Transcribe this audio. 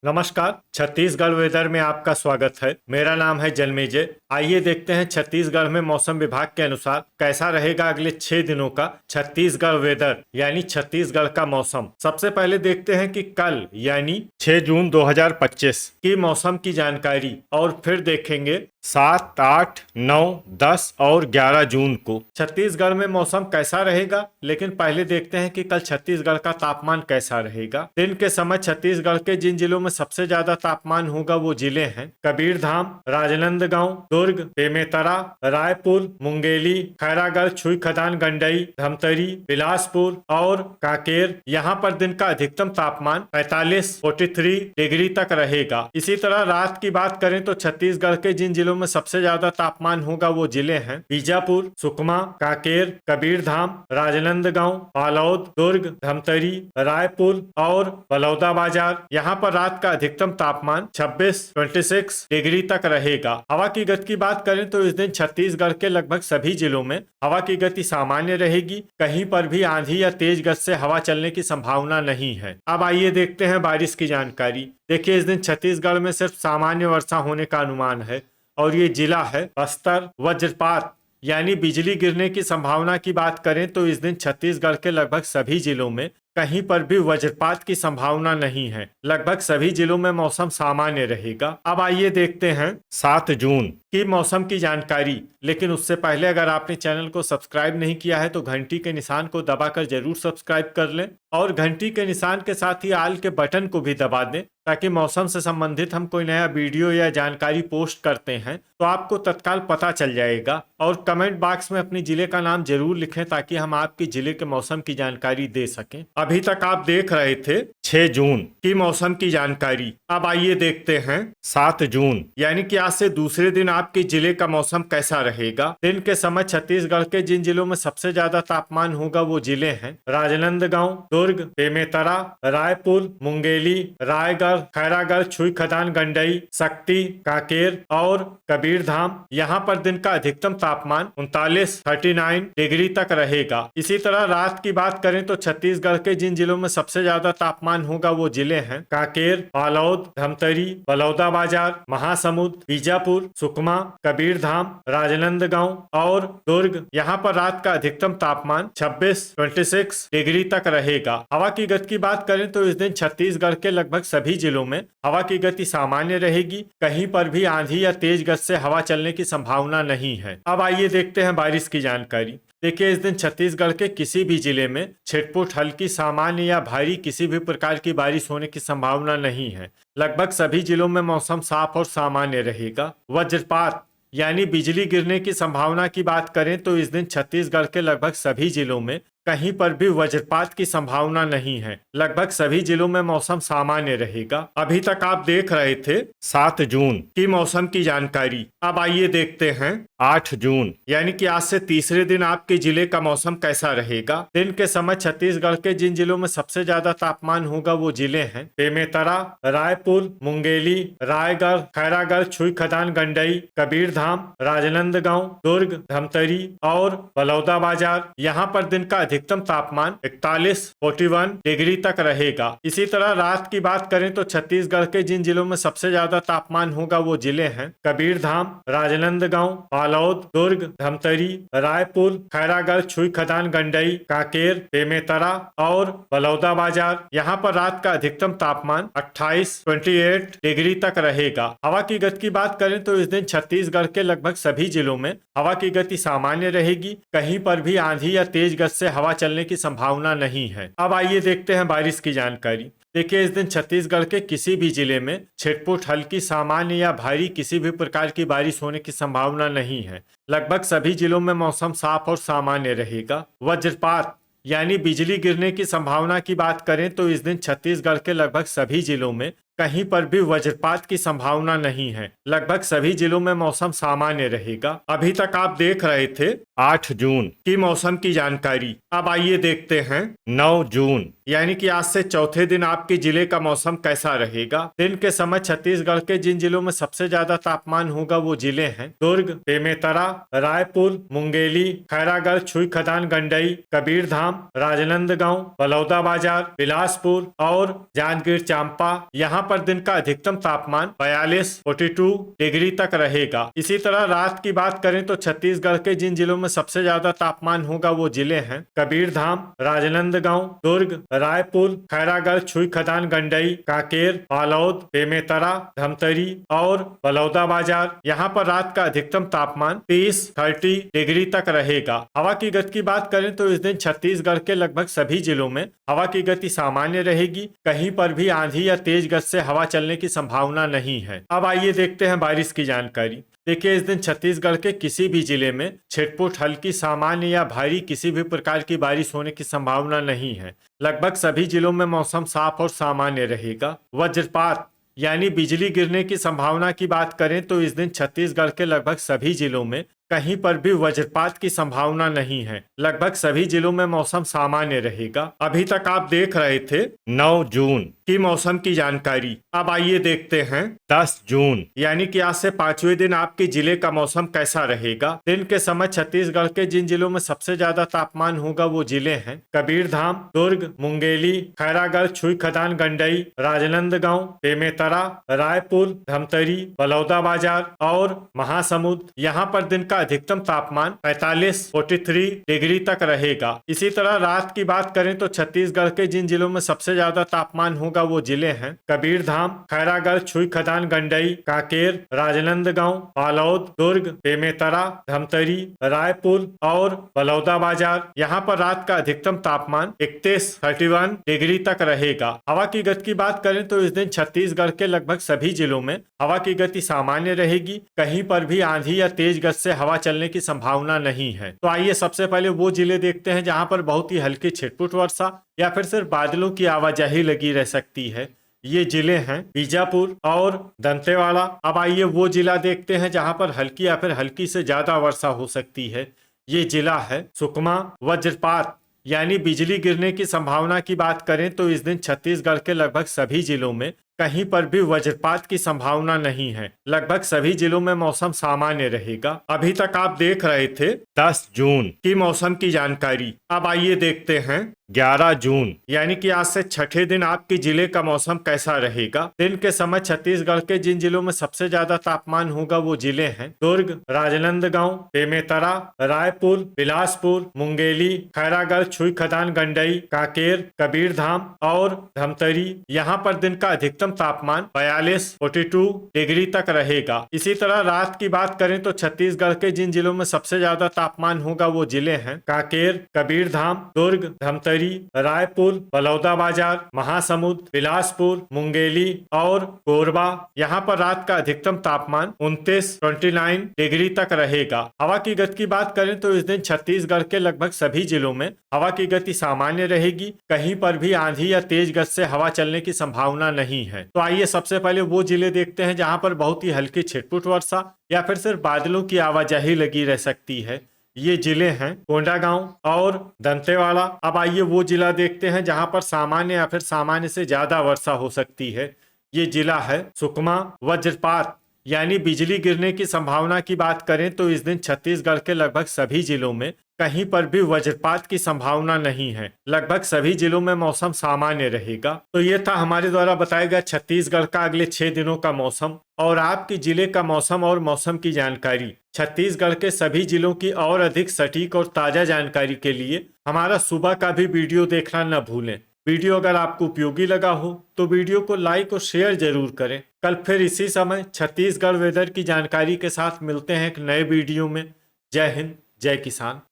नमस्कार। छत्तीसगढ़ वेदर में आपका स्वागत है। मेरा नाम है जन्मेजय। आइए देखते हैं छत्तीसगढ़ में मौसम विभाग के अनुसार कैसा रहेगा अगले 6 दिनों का छत्तीसगढ़ वेदर यानी छत्तीसगढ़ का मौसम। सबसे पहले देखते हैं कि कल यानी 6 जून 2025 की मौसम की जानकारी और फिर देखेंगे 7, 8, 9, 10 और 11 जून को छत्तीसगढ़ में मौसम कैसा रहेगा। लेकिन पहले देखते हैं कि कल छत्तीसगढ़ का तापमान कैसा रहेगा। दिन के समय छत्तीसगढ़ के जिन जिलों में सबसे ज्यादा तापमान होगा वो जिले हैं कबीरधाम, राजनांदगांव, दुर्ग, बेमेतरा, रायपुर, मुंगेली, खैरागढ़, छुईखदान, गंडई, धमतरी, बिलासपुर और कांकेर। यहाँ पर दिन का अधिकतम तापमान 43 डिग्री तक रहेगा। इसी तरह रात की बात करें तो छत्तीसगढ़ के जिन जिलों में सबसे ज्यादा तापमान होगा वो जिले हैं बीजापुर, सुकमा, कांकेर, कबीरधाम, राजनांदगांव, बालोद, दुर्ग, धमतरी, रायपुर और बलौदाबाजार। यहाँ पर रात का अधिकतम तापमान 26 डिग्री तक रहेगा। हवा की गति की बात करें तो इस दिन छत्तीसगढ़ के लगभग सभी जिलों में हवा की गति सामान्य रहेगी। कहीं पर भी आंधी या तेज गति से हवा चलने की संभावना नहीं है। अब आइए देखते हैं बारिश की जानकारी। देखिए, इस दिन छत्तीसगढ़ में सिर्फ सामान्य वर्षा होने का अनुमान है और ये जिला है बस्तर। वज्रपात यानी बिजली गिरने की संभावना की बात करें तो इस दिन छत्तीसगढ़ के लगभग सभी जिलों में कहीं पर भी वज्रपात की संभावना नहीं है। लगभग सभी जिलों में मौसम सामान्य रहेगा। अब आइए देखते हैं 7 जून की मौसम की जानकारी। लेकिन उससे पहले अगर आपने चैनल को सब्सक्राइब नहीं किया है तो घंटी के निशान को दबाकर जरूर सब्सक्राइब कर लें और घंटी के निशान के साथ ही आल के बटन को भी दबा दें ताकि मौसम से संबंधित हम कोई नया वीडियो या जानकारी पोस्ट करते हैं तो आपको तत्काल पता चल जाएगा। और कमेंट बॉक्स में अपने जिले का नाम जरूर लिखें ताकि हम आपके जिले के मौसम की जानकारी दे सकें। अभी तक आप देख रहे थे 6 जून की मौसम की जानकारी। अब आइए देखते हैं 7 जून यानी कि आज से दूसरे दिन आपके जिले का मौसम कैसा रहेगा। दिन के समय छत्तीसगढ़ के जिन जिलों में सबसे ज्यादा तापमान होगा वो जिले हैं राजनांदगांव, दुर्ग, बेमेतरा, रायपुर, मुंगेली, रायगढ़, खैरागढ़, छुईखदान, गंडई, शक्ति, कांकेर और कबीरधाम। यहाँ पर दिन का अधिकतम तापमान 39 डिग्री तक रहेगा। इसी तरह रात की बात करें तो छत्तीसगढ़ के जिन जिलों में सबसे ज्यादा तापमान होगा वो जिले हैं कांकेर, बालोद, धमतरी, बलौदाबाजार, महासमुंद, बीजापुर, सुकमा, कबीरधाम, राजनांदगांव और दुर्ग। यहाँ पर रात का अधिकतम तापमान 26 डिग्री तक रहेगा। हवा की गति की बात करें तो इस दिन छत्तीसगढ़ के लगभग सभी जिलों में हवा की गति सामान्य रहेगी। कहीं पर भी आंधी या तेज गति से हवा चलने की संभावना नहीं है। अब आइए देखते हैं बारिश की जानकारी। देखिए, इस दिन छत्तीसगढ़ के किसी भी जिले में छिटपुट, हल्की, सामान्य या भारी किसी भी प्रकार की बारिश होने की संभावना नहीं है। लगभग सभी जिलों में मौसम साफ और सामान्य रहेगा। वज्रपात यानी बिजली गिरने की संभावना की बात करें तो इस दिन छत्तीसगढ़ के लगभग सभी जिलों में कहीं पर भी वज्रपात की संभावना नहीं है। लगभग सभी जिलों में मौसम सामान्य रहेगा। अभी तक आप देख रहे थे 7 जून की मौसम की जानकारी। अब आइए देखते हैं 8 जून यानी कि आज से तीसरे दिन आपके जिले का मौसम कैसा रहेगा। दिन के समय छत्तीसगढ़ के जिन जिलों में सबसे ज्यादा तापमान होगा वो जिले हैं बेमेतरा, रायपुर, मुंगेली, रायगढ़, खैरागढ़, छुईखदान, गंडई, कबीरधाम, राजनांदगांव, दुर्ग, धमतरी और बलौदाबाजार। यहाँ पर दिन का अधिकतम तापमान 41 डिग्री तक रहेगा। इसी तरह रात की बात करें तो छत्तीसगढ़ के जिन जिलों में सबसे ज्यादा तापमान होगा वो जिले हैं कबीरधाम, राजनांदगांव, बालोद, दुर्ग, धमतरी, रायपुर, खैरागढ़, छुईखदान, गंडई, कांकेर, बेमेतरा और बलौदाबाजार। यहाँ पर रात का अधिकतम तापमान 28 डिग्री तक रहेगा। हवा की गति की बात करें तो इस दिन छत्तीसगढ़ के लगभग सभी जिलों में हवा की गति सामान्य रहेगी। कहीं पर भी आंधी या तेज गति से हवा चलने की संभावना नहीं है। अब आइए देखते हैं बारिश की जानकारी। देखिए, इस दिन छत्तीसगढ़ के किसी भी जिले में छिटपुट, हल्की, सामान्य या भारी किसी भी प्रकार की बारिश होने की संभावना नहीं है। लगभग सभी जिलों में मौसम साफ और सामान्य रहेगा। वज्रपात यानी बिजली गिरने की संभावना की बात करें तो इस दिन छत्तीसगढ़ के लगभग सभी जिलों में कहीं पर भी वज्रपात की संभावना नहीं है। लगभग सभी जिलों में मौसम सामान्य रहेगा। अभी तक आप देख रहे थे 8 जून की मौसम की जानकारी। अब आइए देखते हैं 9 जून यानी कि आज से चौथे दिन आपके जिले का मौसम कैसा रहेगा। दिन के समय छत्तीसगढ़ के जिन जिलों में सबसे ज्यादा तापमान होगा वो जिले हैं दुर्ग, बेमेतरा, रायपुर, मुंगेली, खैरागढ़, छुई खदान, गंडई, कबीरधाम, राजनांदगांव, बलौदाबाजार, बिलासपुर और जांजगीर चांपा। यहाँ पर दिन का अधिकतम तापमान 42 डिग्री तक रहेगा। इसी तरह रात की बात करें तो छत्तीसगढ़ के जिन जिलों में सबसे ज्यादा तापमान होगा वो जिले हैं कबीरधाम, राजनांदगांव, दुर्ग, रायपुर, खैरागढ़, छुई खदान, गंडई, कांकेर, बालोद, बेमेतरा, धमतरी और बलौदाबाजार। यहाँ पर रात का अधिकतम तापमान 30 डिग्री तक रहेगा। हवा की गति की बात करें तो इस दिन छत्तीसगढ़ के लगभग सभी जिलों में हवा की गति सामान्य रहेगी। कहीं पर भी आंधी या तेज गति से हवा चलने की संभावना नहीं है। अब आइए देखते हैं बारिश की जानकारी। देखिए, इस दिन छत्तीसगढ़ के किसी भी जिले में छिटपुट, हल्की, सामान्य या भारी किसी भी प्रकार की बारिश होने की संभावना नहीं है। लगभग सभी जिलों में मौसम साफ और सामान्य रहेगा। वज्रपात यानी बिजली गिरने की संभावना की बात करें तो इस दिन छत्तीसगढ़ के लगभग सभी जिलों में कहीं पर भी वज्रपात की संभावना नहीं है। लगभग सभी जिलों में मौसम सामान्य रहेगा। अभी तक आप देख रहे थे 9 जून की मौसम की जानकारी। अब आइए देखते हैं 10 जून यानी कि आज से 5वें दिन आपके जिले का मौसम कैसा रहेगा। दिन के समय छत्तीसगढ़ के जिन जिलों में सबसे ज्यादा तापमान होगा वो जिले हैं कबीरधाम, दुर्ग, मुंगेली, खैरागढ़, छुई खदान, गंडई, राजनांदगांव, बेमेतरा, रायपुर, धमतरी, बलौदाबाजार और महासमुंद। यहाँ पर दिन का अधिकतम तापमान 43 डिग्री तक रहेगा। इसी तरह रात की बात करें तो छत्तीसगढ़ के जिन जिलों में सबसे ज्यादा तापमान होगा वो जिले हैं कबीरधाम, खैरागढ़, छुई खदान, गंडई, कांकेर, राजनांदगांव, बालोद, दुर्ग, बेमेतरा, धमतरी, रायपुर और बलौदाबाजार। यहाँ पर रात का अधिकतम तापमान 31 डिग्री तक रहेगा। हवा की गति की बात करें तो इस दिन छत्तीसगढ़ के लगभग सभी जिलों में हवा की गति सामान्य रहेगी। कहीं पर भी आंधी या तेज गति से हवा चलने की संभावना नहीं है। तो आइए सबसे पहले वो जिले देखते हैं जहां पर बहुत ही हल्की छिटपुट वर्षा या फिर सिर्फ बादलों की आवाजाही लगी रह सकती है। ये जिले हैं बीजापुर और दंतेवाड़ा। अब आइए वो जिला देखते हैं जहां पर हल्की या फिर हल्की से ज्यादा वर्षा हो सकती है। ये जिला है सुकमा। वज्रपात यानी बिजली गिरने की संभावना की बात करें तो इस दिन छत्तीसगढ़ के लगभग सभी जिलों में कहीं पर भी वज्रपात की संभावना नहीं है। लगभग सभी जिलों में मौसम सामान्य रहेगा। अभी तक आप देख रहे थे 10 जून की मौसम की जानकारी। अब आइए देखते हैं 11 जून यानी कि आज से छठे दिन आपके जिले का मौसम कैसा रहेगा। दिन के समय छत्तीसगढ़ के जिन जिलों में सबसे ज्यादा तापमान होगा वो जिले हैं दुर्ग, राजनांदगांव, बेमेतरा, रायपुर, बिलासपुर, मुंगेली, खैरागढ़, छुई खदान, गंडई, कांकेर, कबीरधाम और धमतरी। यहाँ पर दिन का अधिकतम तापमान 42 डिग्री तक रहेगा। इसी तरह रात की बात करें तो छत्तीसगढ़ के जिन जिलों में सबसे ज्यादा तापमान होगा वो जिले हैं कांकेर, कबीरधाम, दुर्ग, धमतरी, रायपुर, बलौदाबाजार, महासमुंद, बिलासपुर, मुंगेली और कोरबा। यहाँ पर रात का अधिकतम तापमान 29 डिग्री तक रहेगा। हवा की गति की बात करें तो इस दिन छत्तीसगढ़ के लगभग सभी जिलों में हवा की गति सामान्य रहेगी। कहीं पर भी आंधी या तेज गति से हवा चलने की संभावना नहीं है। तो आइए सबसे पहले वो जिले देखते हैं जहां पर बहुत ही हल्की छिटपुट वर्षा या फिर सिर्फ बादलों की आवाजाही लगी रह सकती है। ये जिले हैं कोंडागांव और दंतेवाड़ा। अब आइए वो जिला देखते हैं जहां पर सामान्य या फिर सामान्य से ज्यादा वर्षा हो सकती है। ये जिला है सुकमा। वज्रपात यानी बिजली गिरने की संभावना की बात करें तो इस दिन छत्तीसगढ़ के लगभग सभी जिलों में कहीं पर भी वज्रपात की संभावना नहीं है। लगभग सभी जिलों में मौसम सामान्य रहेगा। तो ये था हमारे द्वारा बताया गया छत्तीसगढ़ का अगले 6 दिनों का मौसम और आपके जिले का मौसम और मौसम की जानकारी। छत्तीसगढ़ के सभी जिलों की और अधिक सटीक और ताजा जानकारी के लिए हमारा सुबह का भी वीडियो देखना न भूलें। वीडियो अगर आपको उपयोगी लगा हो तो वीडियो को लाइक और शेयर जरूर करें। कल फिर इसी समय छत्तीसगढ़ वेदर की जानकारी के साथ मिलते हैं एक नए वीडियो में। जय हिंद, जय किसान।